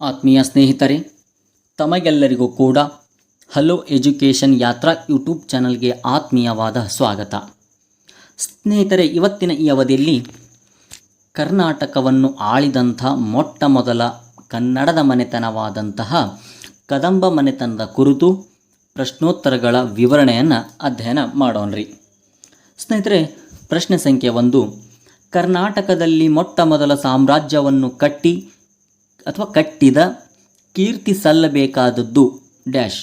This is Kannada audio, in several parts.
ಆತ್ಮೀಯ ಸ್ನೇಹಿತರೆ, ತಮಗೆಲ್ಲರಿಗೂ ಕೂಡ ಹಲೋ ಎಜುಕೇಷನ್ ಯಾತ್ರಾ ಯೂಟ್ಯೂಬ್ ಚಾನಲ್ಗೆ ಆತ್ಮೀಯವಾದ ಸ್ವಾಗತ. ಸ್ನೇಹಿತರೆ, ಇವತ್ತಿನ ಈ ಅವಧಿಯಲ್ಲಿ ಕರ್ನಾಟಕವನ್ನು ಆಳಿದಂಥ ಮೊಟ್ಟ ಮೊದಲ ಕನ್ನಡದ ಮನೆತನವಾದಂತಹ ಕದಂಬ ಮನೆತನದ ಕುರಿತು ಪ್ರಶ್ನೋತ್ತರಗಳ ವಿವರಣೆಯನ್ನು ಅಧ್ಯಯನ ಮಾಡೋಣ್ರಿ. ಸ್ನೇಹಿತರೆ, ಪ್ರಶ್ನೆ ಸಂಖ್ಯೆ 1. ಕರ್ನಾಟಕದಲ್ಲಿ ಮೊಟ್ಟ ಮೊದಲ ಸಾಮ್ರಾಜ್ಯವನ್ನು ಕಟ್ಟಿದ ಕೀರ್ತಿ ಸಲ್ಲಬೇಕಾದದ್ದು ಡ್ಯಾಶ್.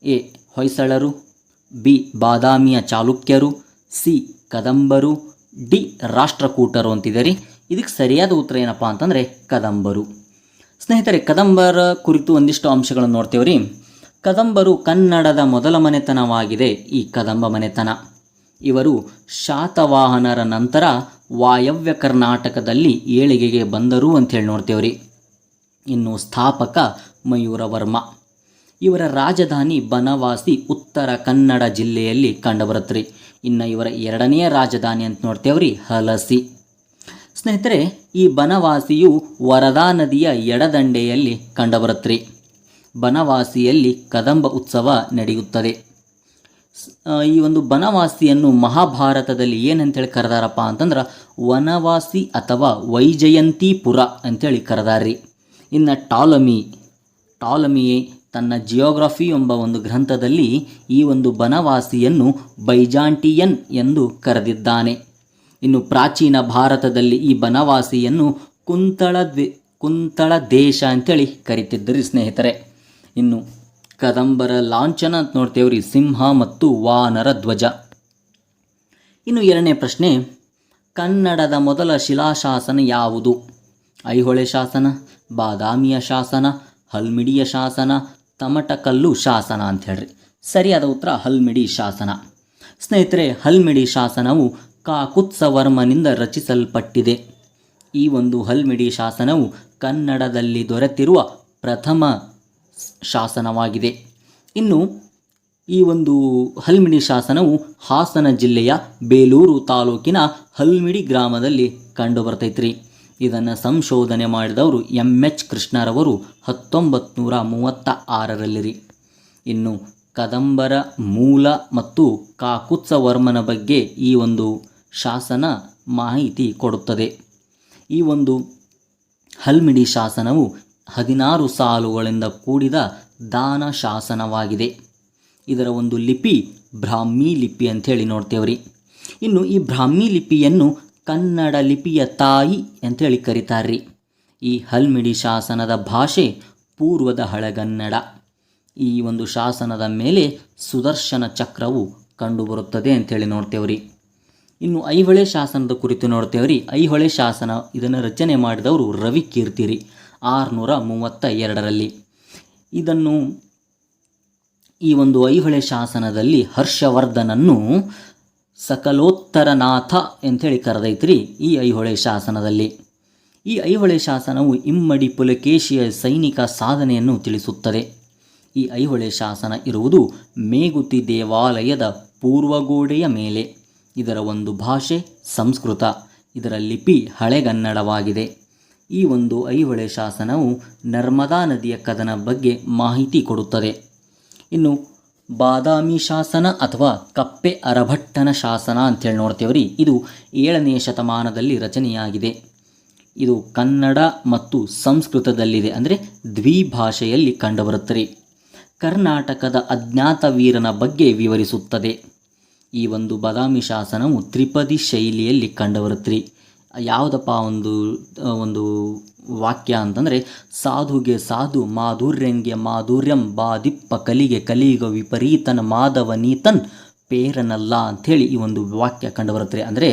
ಎ. ಹೊಯ್ಸಳರು, ಬಿ. ಬಾದಾಮಿಯ ಚಾಲುಕ್ಯರು, ಸಿ. ಕದಂಬರು, ಡಿ. ರಾಷ್ಟ್ರಕೂಟರು ಅಂತಿದೆ ರೀ. ಇದಕ್ಕೆ ಸರಿಯಾದ ಉತ್ತರ ಏನಪ್ಪ ಅಂತಂದರೆ ಕದಂಬರು. ಸ್ನೇಹಿತರೆ, ಕದಂಬರ ಕುರಿತು ಒಂದಿಷ್ಟು ಅಂಶಗಳನ್ನು ನೋಡ್ತೇವೆ ರೀ. ಕದಂಬರು ಕನ್ನಡದ ಮೊದಲ ಮನೆತನವಾಗಿದೆ. ಈ ಕದಂಬ ಮನೆತನ ಇವರು ಶಾತವಾಹನರ ನಂತರ ವಾಯವ್ಯ ಕರ್ನಾಟಕದಲ್ಲಿ ಏಳಿಗೆಗೆ ಬಂದರು ಅಂಥೇಳಿ ನೋಡ್ತೇವ್ರಿ. ಇನ್ನು ಸ್ಥಾಪಕ ಮಯೂರವರ್ಮ. ಇವರ ರಾಜಧಾನಿ ಬನವಾಸಿ ಉತ್ತರ ಕನ್ನಡ ಜಿಲ್ಲೆಯಲ್ಲಿ ಕಂಡುಬರುತ್ರಿ. ಇನ್ನು ಇವರ ಎರಡನೆಯ ರಾಜಧಾನಿ ಅಂತ ನೋಡ್ತೇವ್ರಿ ಹಲಸಿ. ಸ್ನೇಹಿತರೆ, ಈ ಬನವಾಸಿಯು ವರದಾ ನದಿಯ ಎಡದಂಡೆಯಲ್ಲಿ ಕಂಡುಬರುತ್ರಿ. ಬನವಾಸಿಯಲ್ಲಿ ಕದಂಬ ಉತ್ಸವ ನಡೆಯುತ್ತದೆ. ಈ ಒಂದು ಬನವಾಸಿಯನ್ನು ಮಹಾಭಾರತದಲ್ಲಿ ಏನಂತೇಳಿ ಕರೆದಾರಪ್ಪ ಅಂತಂದ್ರೆ ವನವಾಸಿ ಅಥವಾ ವೈಜಯಂತಿಪುರ ಅಂತೇಳಿ ಕರೆದಾರ್ರಿ. ಇನ್ನು ಟಾಲಮಿಯೇ ತನ್ನ ಜಿಯೋಗ್ರಫಿ ಎಂಬ ಒಂದು ಗ್ರಂಥದಲ್ಲಿ ಈ ಒಂದು ಬನವಾಸಿಯನ್ನು ಬೈಜಾಂಟಿಯನ್ ಎಂದು ಕರೆದಿದ್ದಾನೆ. ಇನ್ನು ಪ್ರಾಚೀನ ಭಾರತದಲ್ಲಿ ಈ ಬನವಾಸಿಯನ್ನು ಕುಂತಳ ದೇಶ ಅಂತೇಳಿ ಕರಿತಿದ್ದರು ಸ್ನೇಹಿತರೆ. ಇನ್ನು ಕದಂಬರ ಲಾಂಛನ ಅಂತ ನೋಡ್ತೇವ್ರಿ ಸಿಂಹ ಮತ್ತು ವಾನರ ಧ್ವಜ. ಇನ್ನು ಎರಡನೇ ಪ್ರಶ್ನೆ, ಕನ್ನಡದ ಮೊದಲ ಶಿಲಾಶಾಸನ ಯಾವುದು? ಐಹೊಳೆ ಶಾಸನ, ಬಾದಾಮಿಯ ಶಾಸನ, ಹಲ್ಮಿಡಿಯ ಶಾಸನ, ತಮಟಕಲ್ಲು ಶಾಸನ ಅಂತ ಹೇಳ್ರಿ. ಸರಿಯಾದ ಉತ್ತರ ಹಲ್ಮಿಡಿ ಶಾಸನ. ಸ್ನೇಹಿತರೆ, ಹಲ್ಮಿಡಿ ಶಾಸನವು ಕಾಕುತ್ಸವರ್ಮನಿಂದ ರಚಿಸಲ್ಪಟ್ಟಿದೆ. ಈ ಒಂದು ಹಲ್ಮಿಡಿ ಶಾಸನವು ಕನ್ನಡದಲ್ಲಿ ದೊರೆತಿರುವ ಪ್ರಥಮ ಶಾಸನವಾಗಿದೆ. ಇನ್ನು ಈ ಒಂದು ಹಲ್ಮಿಡಿ ಶಾಸನವು ಹಾಸನ ಜಿಲ್ಲೆಯ ಬೇಲೂರು ತಾಲೂಕಿನ ಹಲ್ಮಿಡಿ ಗ್ರಾಮದಲ್ಲಿ ಕಂಡುಬರ್ತೈತ್ರಿ. ಇದನ್ನು ಸಂಶೋಧನೆ ಮಾಡಿದವರು ಎಂ.ಎಚ್. ಕೃಷ್ಣರವರು 1936ರಲ್ಲಿ. ಇನ್ನು ಕದಂಬರ ಮೂಲ ಮತ್ತು ಕಾಕುತ್ಸವರ್ಮನ ಬಗ್ಗೆ ಈ ಒಂದು ಶಾಸನ ಮಾಹಿತಿ ಕೊಡುತ್ತದೆ. ಈ ಒಂದು ಹಲ್ಮಿಡಿ ಶಾಸನವು 16 ಸಾಲುಗಳಿಂದ ಕೂಡಿದ ದಾನ ಶಾಸನವಾಗಿದೆ. ಇದರ ಒಂದು ಲಿಪಿ ಬ್ರಾಹ್ಮಿ ಲಿಪಿ ಅಂಥೇಳಿ ನೋಡ್ತೇವ್ರಿ. ಇನ್ನು ಈ ಬ್ರಾಹ್ಮಿ ಲಿಪಿಯನ್ನು ಕನ್ನಡ ಲಿಪಿಯ ತಾಯಿ ಅಂಥೇಳಿ ಕರೀತಾರ್ರಿ. ಈ ಹಲ್ಮಿಡಿ ಶಾಸನದ ಭಾಷೆ ಪೂರ್ವದ ಹಳೆಗನ್ನಡ. ಈ ಒಂದು ಶಾಸನದ ಮೇಲೆ ಸುದರ್ಶನ ಚಕ್ರವು ಕಂಡುಬರುತ್ತದೆ ಅಂಥೇಳಿ ನೋಡ್ತೇವ್ರಿ. ಇನ್ನು ಐಹೊಳೆ ಶಾಸನದ ಕುರಿತು ನೋಡ್ತೇವ್ರಿ. ಐಹೊಳೆ ಶಾಸನ ಇದನ್ನು ರಚನೆ ಮಾಡಿದವರು ರವಿಕೀರ್ತಿರಿ 632ರಲ್ಲಿ. ಈ ಒಂದು ಐಹೊಳೆ ಶಾಸನದಲ್ಲಿ ಹರ್ಷವರ್ಧನನ್ನು ಸಕಲೋತ್ತರನಾಥ ಎಂಥೇಳಿ ಕರೆದೈತ್ರಿ. ಈ ಐಹೊಳೆ ಶಾಸನದಲ್ಲಿ ಈ ಐಹೊಳೆ ಶಾಸನವು ಇಮ್ಮಡಿ ಪುಲಕೇಶಿಯ ಸೈನಿಕ ಸಾಧನೆಯನ್ನು ತಿಳಿಸುತ್ತದೆ. ಈ ಐಹೊಳೆ ಶಾಸನ ಇರುವುದು ಮೇಗುತಿ ದೇವಾಲಯದ ಪೂರ್ವಗೋಡೆಯ ಮೇಲೆ. ಇದರ ಒಂದು ಭಾಷೆ ಸಂಸ್ಕೃತ, ಇದರ ಲಿಪಿ ಹಳೆಗನ್ನಡವಾಗಿದೆ. ಈ ಒಂದು ಐಹೊಳೆ ಶಾಸನವು ನರ್ಮದಾ ನದಿಯ ಕದನ ಬಗ್ಗೆ ಮಾಹಿತಿ ಕೊಡುತ್ತದೆ. ಇನ್ನು ಬಾದಾಮಿ ಶಾಸನ ಅಥವಾ ಕಪ್ಪೆ ಅರಭಟ್ಟನ ಶಾಸನ ಅಂತೇಳಿ ನೋಡ್ತೇವ್ರಿ. ಇದು 7ನೇ ಶತಮಾನದಲ್ಲಿ ರಚನೆಯಾಗಿದೆ. ಇದು ಕನ್ನಡ ಮತ್ತು ಸಂಸ್ಕೃತದಲ್ಲಿದೆ, ಅಂದರೆ ದ್ವಿಭಾಷೆಯಲ್ಲಿ ಕಂಡುಬರುತ್ತದೆ. ಕರ್ನಾಟಕದ ಅಜ್ಞಾತ ವೀರನ ಬಗ್ಗೆ ವಿವರಿಸುತ್ತದೆ. ಈ ಒಂದು ಬಾದಾಮಿ ಶಾಸನವು ತ್ರಿಪದಿ ಶೈಲಿಯಲ್ಲಿ ಕಂಡುಬರುತ್ತದೆ. ಯಾವುದಪ್ಪ ಒಂದು ವಾಕ್ಯ ಅಂತಂದರೆ, ಸಾಧುಗೆ ಸಾಧು ಮಾಧುರ್ಯಂಗೆ ಮಾಧುರ್ಯಂ ಬಾದಿಪ್ಪ ಕಲಿಗೆ ಕಲಿಯುಗ ವಿಪರೀತನ ಮಾಧವನೀತನ್ ಪೇರನಲ್ಲ ಅಂಥೇಳಿ ಈ ಒಂದು ವಾಕ್ಯ ಕಂಡುಬರುತ್ತದೆ. ಅಂದರೆ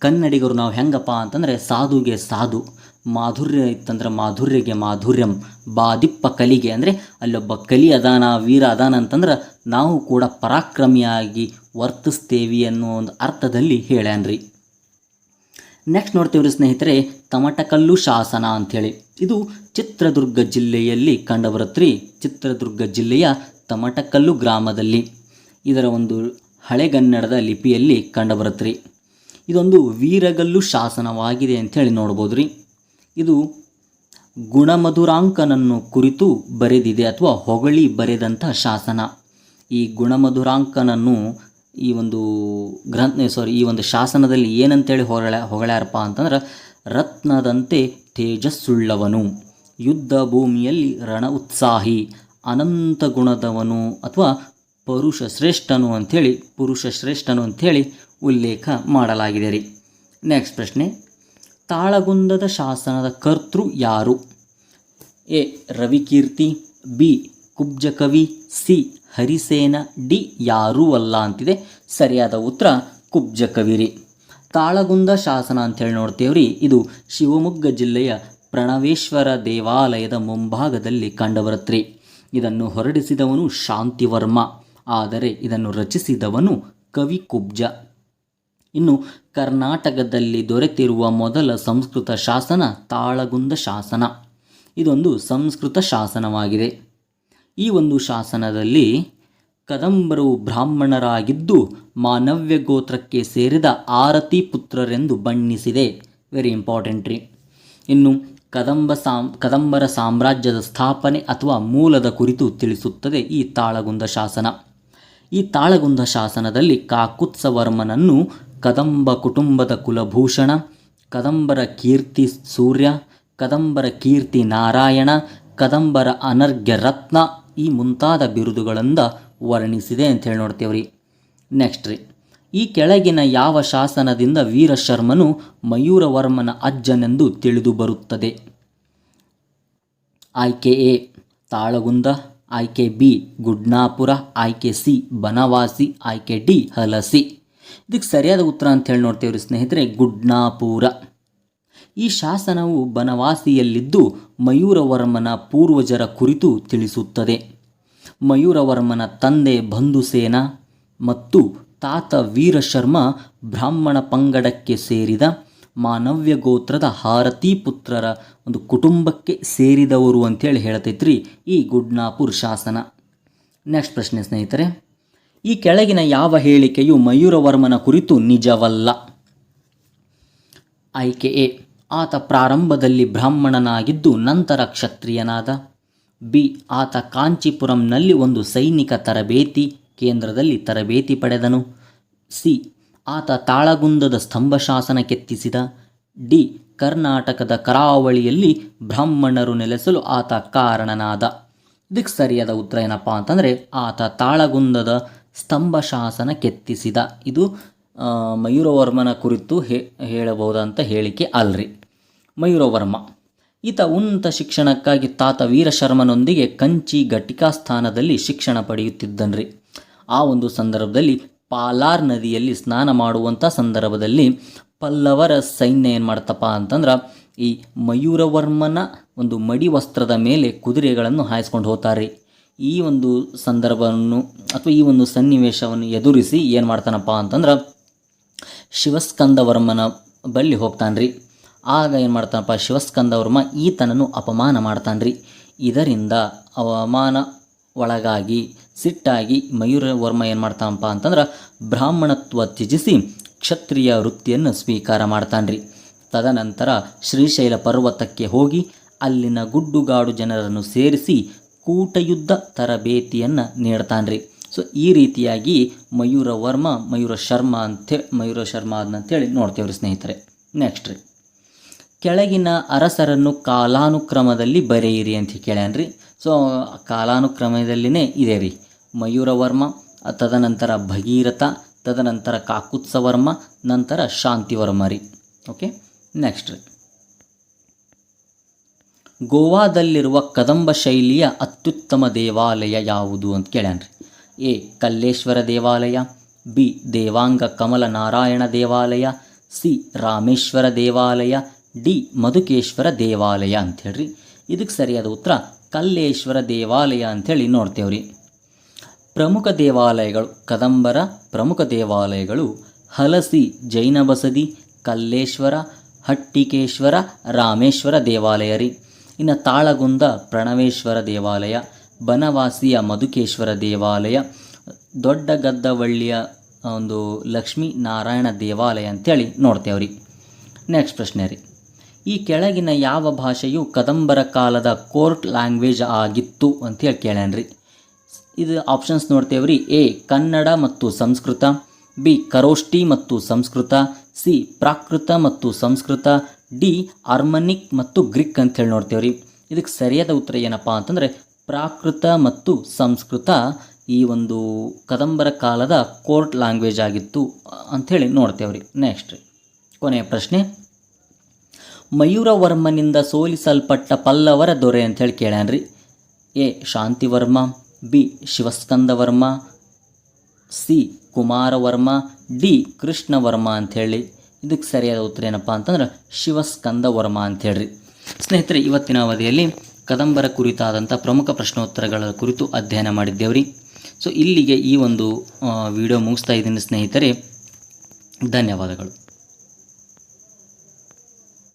ಕನ್ನಡಿಗರು ನಾವು ಹೆಂಗಪ್ಪ ಅಂತಂದರೆ ಸಾಧುಗೆ ಸಾಧು, ಮಾಧುರ್ಯ ಇತ್ತಂದ್ರೆ ಮಾಧುರ್ಯಗೆ ಮಾಧುರ್ಯಂ, ಬಾದಿಪ್ಪ ಕಲಿಗೆ ಅಂದರೆ ಅಲ್ಲೊಬ್ಬ ಕಲಿ ಅದಾನ ವೀರ ಅದಾನ ಅಂತಂದ್ರೆ ನಾವು ಕೂಡ ಪರಾಕ್ರಮಿಯಾಗಿ ವರ್ತಿಸ್ತೇವಿ ಅನ್ನೋ ಒಂದು ಅರ್ಥದಲ್ಲಿ ಹೇಳ್ಯಾನ್ರಿ. ನೆಕ್ಸ್ಟ್ ನೋಡ್ತೀವ್ರಿ ಸ್ನೇಹಿತರೆ, ತಮಟಕಲ್ಲು ಶಾಸನ ಅಂಥೇಳಿ. ಇದು ಚಿತ್ರದುರ್ಗ ಜಿಲ್ಲೆಯಲ್ಲಿ ಕಂಡುಬರುತ್ರಿ. ಚಿತ್ರದುರ್ಗ ಜಿಲ್ಲೆಯ ತಮಟಕಲ್ಲು ಗ್ರಾಮದಲ್ಲಿ. ಇದರ ಒಂದು ಹಳೆಗನ್ನಡದ ಲಿಪಿಯಲ್ಲಿ ಕಂಡುಬರುತ್ರಿ. ಇದೊಂದು ವೀರಗಲ್ಲು ಶಾಸನವಾಗಿದೆ ಅಂಥೇಳಿ ನೋಡ್ಬೋದು ರೀ. ಇದು ಗುಣಮಧುರಾಂಕನನ್ನು ಕುರಿತು ಬರೆದಿದೆ ಅಥವಾ ಹೊಗಳಿ ಬರೆದಂಥ ಶಾಸನ. ಈ ಗುಣಮಧುರಾಂಕನನ್ನು ಈ ಒಂದು ಈ ಒಂದು ಶಾಸನದಲ್ಲಿ ಏನಂತೇಳಿ ಹೊಗಳ್ಯಾರಪ್ಪ ಅಂತಂದ್ರೆ, ರತ್ನದಂತೆ ತೇಜಸ್ಸುಳ್ಳವನು, ಯುದ್ಧ ಭೂಮಿಯಲ್ಲಿ ರಣ ಉತ್ಸಾಹಿ, ಅನಂತ ಗುಣದವನು ಅಥವಾ ಪುರುಷ ಶ್ರೇಷ್ಠನು ಅಂಥೇಳಿ ಉಲ್ಲೇಖ ಮಾಡಲಾಗಿದೆ ರೀ. ನೆಕ್ಸ್ಟ್ ಪ್ರಶ್ನೆ, ತಾಳಗುಂದದ ಶಾಸನದ ಕರ್ತೃ ಯಾರು? ಎ ರವಿಕೀರ್ತಿ, ಬಿ ಕುಬ್ಜಕವಿ, ಸಿ ಹರಿಸೇನ, ಡಿ ಯಾರೂ ಅಲ್ಲ ಅಂತಿದೆ. ಸರಿಯಾದ ಉತ್ತರ ಕುಬ್ಜಕವಿ ರೀ. ತಾಳಗುಂದ ಶಾಸನ ಅಂಥೇಳಿ ನೋಡ್ತೇವ್ರಿ. ಇದು ಶಿವಮೊಗ್ಗ ಜಿಲ್ಲೆಯ ಪ್ರಣವೇಶ್ವರ ದೇವಾಲಯದ ಮುಂಭಾಗದಲ್ಲಿ ಕಂಡುಬರುತ್ರಿ. ಇದನ್ನು ಹೊರಡಿಸಿದವನು ಶಾಂತಿವರ್ಮ, ಆದರೆ ಇದನ್ನು ರಚಿಸಿದವನು ಕವಿ ಕುಬ್ಜ. ಇನ್ನು ಕರ್ನಾಟಕದಲ್ಲಿ ದೊರೆತಿರುವ ಮೊದಲ ಸಂಸ್ಕೃತ ಶಾಸನ ತಾಳಗುಂದ ಶಾಸನ. ಇದೊಂದು ಸಂಸ್ಕೃತ ಶಾಸನವಾಗಿದೆ. ಈ ಒಂದು ಶಾಸನದಲ್ಲಿ ಕದಂಬರು ಬ್ರಾಹ್ಮಣರಾಗಿದ್ದು ಮಾನವ್ಯ ಗೋತ್ರಕ್ಕೆ ಸೇರಿದ ಆರತಿ ಪುತ್ರರೆಂದು ಬಣ್ಣಿಸಿದೆ. ವೆರಿ ಇಂಪಾರ್ಟೆಂಟ್ ರೀ. ಇನ್ನು ಕದಂಬರ ಸಾಮ್ರಾಜ್ಯದ ಸ್ಥಾಪನೆ ಅಥವಾ ಮೂಲದ ಕುರಿತು ತಿಳಿಸುತ್ತದೆ ಈ ತಾಳಗುಂದ ಶಾಸನ. ಈ ತಾಳಗುಂದ ಶಾಸನದಲ್ಲಿ ಕಾಕುತ್ಸವರ್ಮನನ್ನು ಕದಂಬ ಕುಟುಂಬದ ಕುಲಭೂಷಣ, ಕದಂಬರ ಕೀರ್ತಿ ಸೂರ್ಯ, ಕದಂಬರ ಕೀರ್ತಿ ನಾರಾಯಣ, ಕದಂಬರ ಅನರ್ಘ್ಯ ರತ್ನ ಈ ಮುಂತಾದ ಬಿರುದುಗಳಿಂದ ವರ್ಣಿಸಿದೆ ಅಂತ ಹೇಳಿ ನೋಡ್ತೇವ್ರಿ. ನೆಕ್ಸ್ಟ್ ರೀ, ಈ ಕೆಳಗಿನ ಯಾವ ಶಾಸನದಿಂದ ವೀರಶರ್ಮನು ಮಯೂರವರ್ಮನ ಅಜ್ಜನೆಂದು ತಿಳಿದು ಬರುತ್ತದೆ? ಆಯ್ಕೆ ಎ ತಾಳಗುಂದ, ಆಯ್ಕೆ ಬಿ ಗುಡ್ನಾಪುರ, ಆಯ್ಕೆ ಸಿ ಬನವಾಸಿ, ಆಯ್ಕೆ ಡಿ ಹಲಸಿ. ಇದಕ್ಕೆ ಸರಿಯಾದ ಉತ್ತರ ಅಂತ ಹೇಳಿ ನೋಡ್ತೇವ್ರಿ ಸ್ನೇಹಿತರೆ, ಗುಡ್ನಾಪುರ. ಈ ಶಾಸನವು ಬನವಾಸಿಯಲ್ಲಿದ್ದು ಮಯೂರವರ್ಮನ ಪೂರ್ವಜರ ಕುರಿತು ತಿಳಿಸುತ್ತದೆ. ಮಯೂರವರ್ಮನ ತಂದೆ ಬಂಧುಸೇನ ಮತ್ತು ತಾತ ವೀರಶರ್ಮ ಬ್ರಾಹ್ಮಣ ಪಂಗಡಕ್ಕೆ ಸೇರಿದ ಮಾನವ್ಯ ಗೋತ್ರದ ಹಾರತಿ ಪುತ್ರರ ಒಂದು ಕುಟುಂಬಕ್ಕೆ ಸೇರಿದವರು ಅಂತೇಳಿ ಹೇಳ್ತೈತ್ರಿ ಈ ಗುಡ್ನಾಪುರ್ ಶಾಸನ. ನೆಕ್ಸ್ಟ್ ಪ್ರಶ್ನೆ ಸ್ನೇಹಿತರೆ, ಈ ಕೆಳಗಿನ ಯಾವ ಹೇಳಿಕೆಯು ಮಯೂರವರ್ಮನ ಕುರಿತು ನಿಜವಲ್ಲ? ಆಯ್ಕೆ ಎ ಆತ ಪ್ರಾರಂಭದಲ್ಲಿ ಬ್ರಾಹ್ಮಣನಾಗಿದ್ದು ನಂತರ ಕ್ಷತ್ರಿಯನಾದ. ಬಿ ಆತ ಕಾಂಚೀಪುರಂನಲ್ಲಿ ಒಂದು ಸೈನಿಕ ತರಬೇತಿ ಕೇಂದ್ರದಲ್ಲಿ ತರಬೇತಿ ಪಡೆದನು. ಸಿ ಆತ ತಾಳಗುಂದದ ಸ್ತಂಭ ಶಾಸನ ಕೆತ್ತಿಸಿದ. ಡಿ ಕರ್ನಾಟಕದ ಕರಾವಳಿಯಲ್ಲಿ ಬ್ರಾಹ್ಮಣರು ನೆಲೆಸಲು ಆತ ಕಾರಣನಾದ. ಇದಕ್ಕೆ ಸರಿಯಾದ ಉತ್ತರ ಏನಪ್ಪ ಅಂತಂದರೆ, ಆತ ತಾಳಗುಂದದ ಸ್ತಂಭ ಶಾಸನ ಕೆತ್ತಿಸಿದ. ಇದು ಮಯೂರವರ್ಮನ ಕುರಿತು ಹೇಳಬಹುದಂತ ಹೇಳಿಕೆ ಅಲ್ರಿ. ಮಯೂರವರ್ಮ ಈತ ಉನ್ನತ ಶಿಕ್ಷಣಕ್ಕಾಗಿ ತಾತ ವೀರಶರ್ಮನೊಂದಿಗೆ ಕಂಚಿ ಘಟಿಕಾ ಸ್ಥಾನದಲ್ಲಿ ಶಿಕ್ಷಣ ಪಡೆಯುತ್ತಿದ್ದನ್ರಿ. ಆ ಒಂದು ಸಂದರ್ಭದಲ್ಲಿ ಪಾಲಾರ್ ನದಿಯಲ್ಲಿ ಸ್ನಾನ ಮಾಡುವಂಥ ಸಂದರ್ಭದಲ್ಲಿ ಪಲ್ಲವರ ಸೈನ್ಯ ಏನು ಮಾಡ್ತಪ್ಪ ಅಂತಂದ್ರೆ ಈ ಮಯೂರವರ್ಮನ ಒಂದು ಮಡಿ ವಸ್ತ್ರದ ಮೇಲೆ ಕುದುರೆಗಳನ್ನು ಹಾಯಿಸ್ಕೊಂಡು ಹೋಗ್ತಾರೆ. ಈ ಒಂದು ಸಂದರ್ಭವನ್ನು ಅಥವಾ ಈ ಒಂದು ಸನ್ನಿವೇಶವನ್ನು ಎದುರಿಸಿ ಏನು ಮಾಡ್ತಾನಪ್ಪ ಅಂತಂದ್ರೆ ಶಿವಸ್ಕಂದವರ್ಮನ ಬಳಿ ಹೋಗ್ತಾನ್ರಿ. ಆಗ ಏನು ಮಾಡ್ತಾನಪ್ಪ ಶಿವಸ್ಕಂದವರ್ಮ ಈತನನ್ನು ಅಪಮಾನ ಮಾಡ್ತಾನ್ರಿ. ಇದರಿಂದ ಅವಮಾನ ಒಳಗಾಗಿ ಸಿಟ್ಟಾಗಿ ಮಯೂರವರ್ಮ ಏನು ಮಾಡ್ತಾನಪ್ಪ ಅಂತಂದ್ರೆ ಬ್ರಾಹ್ಮಣತ್ವ ತ್ಯಜಿಸಿ ಕ್ಷತ್ರಿಯ ವೃತ್ತಿಯನ್ನು ಸ್ವೀಕಾರ ಮಾಡ್ತಾನ್ರಿ. ತದನಂತರ ಶ್ರೀಶೈಲ ಪರ್ವತಕ್ಕೆ ಹೋಗಿ ಅಲ್ಲಿನ ಗುಡ್ಡುಗಾಡು ಜನರನ್ನು ಸೇರಿಸಿ ಕೂಟಯುದ್ಧ ತರಬೇತಿಯನ್ನು ನೀಡ್ತಾನ್ರಿ. ಸೊ ಈ ರೀತಿಯಾಗಿ ಮಯೂರ ಶರ್ಮ ಅಂತೇಳಿ ನೋಡ್ತೇವ್ರಿ ಸ್ನೇಹಿತರೆ. ನೆಕ್ಸ್ಟ್ ರೀ, ಕೆಳಗಿನ ಅರಸರನ್ನು ಕಾಲಾನುಕ್ರಮದಲ್ಲಿ ಬರೆಯಿರಿ ಅಂತ ಕೇಳ್ಯಾನ್ರಿ. ಸೊ ಕಾಲಾನುಕ್ರಮದಲ್ಲಿನೇ ಇದೆ ರೀ. ಮಯೂರವರ್ಮ, ತದನಂತರ ಭಗೀರಥ, ತದನಂತರ ಕಾಕುತ್ಸವರ್ಮ, ನಂತರ ಶಾಂತಿವರ್ಮ ರೀ. ಓಕೆ, ನೆಕ್ಸ್ಟ್ ರೀ, ಗೋವಾದಲ್ಲಿರುವ ಕದಂಬ ಶೈಲಿಯ ಅತ್ಯುತ್ತಮ ದೇವಾಲಯ ಯಾವುದು ಅಂತ ಕೇಳ್ಯಾನ್ರಿ. ಎ ಕಲ್ಲೇಶ್ವರ ದೇವಾಲಯ, ಬಿ ದೇವಾಂಗ ಕಮಲ ನಾರಾಯಣ ದೇವಾಲಯ, ಸಿ ರಾಮೇಶ್ವರ ದೇವಾಲಯ, ಡಿ ಮಧುಕೇಶ್ವರ ದೇವಾಲಯ ಅಂಥೇಳ್ರಿ. ಇದಕ್ಕೆ ಸರಿಯಾದ ಉತ್ತರ ಕಲ್ಲೇಶ್ವರ ದೇವಾಲಯ ಅಂಥೇಳಿ ನೋಡ್ತೇವ್ರಿ. ಪ್ರಮುಖ ದೇವಾಲಯಗಳು, ಕದಂಬರ ಪ್ರಮುಖ ದೇವಾಲಯಗಳು ಹಲಸಿ ಜೈನ ಬಸದಿ, ಕಲ್ಲೇಶ್ವರ, ಹಟ್ಟಿಕೇಶ್ವರ, ರಾಮೇಶ್ವರ ದೇವಾಲಯ ರೀ. ಇನ್ನು ತಾಳಗುಂದ ಪ್ರಣವೇಶ್ವರ ದೇವಾಲಯ, ಬನವಾಸಿಯ ಮಧುಕೇಶ್ವರ ದೇವಾಲಯ, ದೊಡ್ಡ ಗದ್ದವಳ್ಳಿಯ ಒಂದು ಲಕ್ಷ್ಮೀ ನಾರಾಯಣ ದೇವಾಲಯ ಅಂತೇಳಿ ನೋಡ್ತೇವ್ರಿ. ನೆಕ್ಸ್ಟ್ ಪ್ರಶ್ನೆ ರೀ, ಈ ಕೆಳಗಿನ ಯಾವ ಭಾಷೆಯು ಕದಂಬರ ಕಾಲದ ಕೋರ್ಟ್ ಲ್ಯಾಂಗ್ವೇಜ್ ಆಗಿತ್ತು ಅಂತೇಳಿ ಕೇಳ್ಯಾನ್ರಿ. ಇದು ಆಪ್ಷನ್ಸ್ ನೋಡ್ತೇವ್ರಿ. ಎ ಕನ್ನಡ ಮತ್ತು ಸಂಸ್ಕೃತ, ಬಿ ಖರೋಷ್ಠಿ ಮತ್ತು ಸಂಸ್ಕೃತ, ಸಿ ಪ್ರಾಕೃತ ಮತ್ತು ಸಂಸ್ಕೃತ, ಡಿ ಆರ್ಮನಿಕ್ ಮತ್ತು ಗ್ರೀಕ್ ಅಂತೇಳಿ ನೋಡ್ತೇವ್ರಿ. ಇದಕ್ಕೆ ಸರಿಯಾದ ಉತ್ತರ ಏನಪ್ಪ ಅಂತಂದರೆ ಪ್ರಾಕೃತ ಮತ್ತು ಸಂಸ್ಕೃತ ಈ ಒಂದು ಕದಂಬರ ಕಾಲದ ಕೋರ್ಟ್ ಲ್ಯಾಂಗ್ವೇಜ್ ಆಗಿತ್ತು ಅಂಥೇಳಿ ನೋಡ್ತೇವ್ರಿ. ನೆಕ್ಸ್ಟ್ ಕೊನೆಯ ಪ್ರಶ್ನೆ, ಮಯೂರವರ್ಮನಿಂದ ಸೋಲಿಸಲ್ಪಟ್ಟ ಪಲ್ಲವರ ದೊರೆ ಅಂಥೇಳಿ ಕೇಳ್ಯಾನ್ರಿ. A ಶಾಂತಿವರ್ಮ, B Shivaskandavarman, C ಕುಮಾರವರ್ಮ, D Krishnavarma ಅಂಥೇಳಿ. ಇದಕ್ಕೆ ಸರಿಯಾದ ಉತ್ತರ ಏನಪ್ಪ ಅಂತಂದ್ರೆ ಶಿವಸ್ಕಂದವರ್ಮ ಅಂಥೇಳ್ರಿ. ಸ್ನೇಹಿತರೆ, ಇವತ್ತಿನ ಅವಧಿಯಲ್ಲಿ ಕದಂಬರ ಕುರಿತಾದಂಥ ಪ್ರಮುಖ ಪ್ರಶ್ನೋತ್ತರಗಳ ಕುರಿತು ಅಧ್ಯಯನ ಮಾಡಿದ್ದೇವ್ರಿ. ಸೊ ಇಲ್ಲಿಗೆ ಈ ಒಂದು ವಿಡಿಯೋ ಮುಗಿಸ್ತಾ ಇದ್ದೀನಿ ಸ್ನೇಹಿತರೆ. ಧನ್ಯವಾದಗಳು.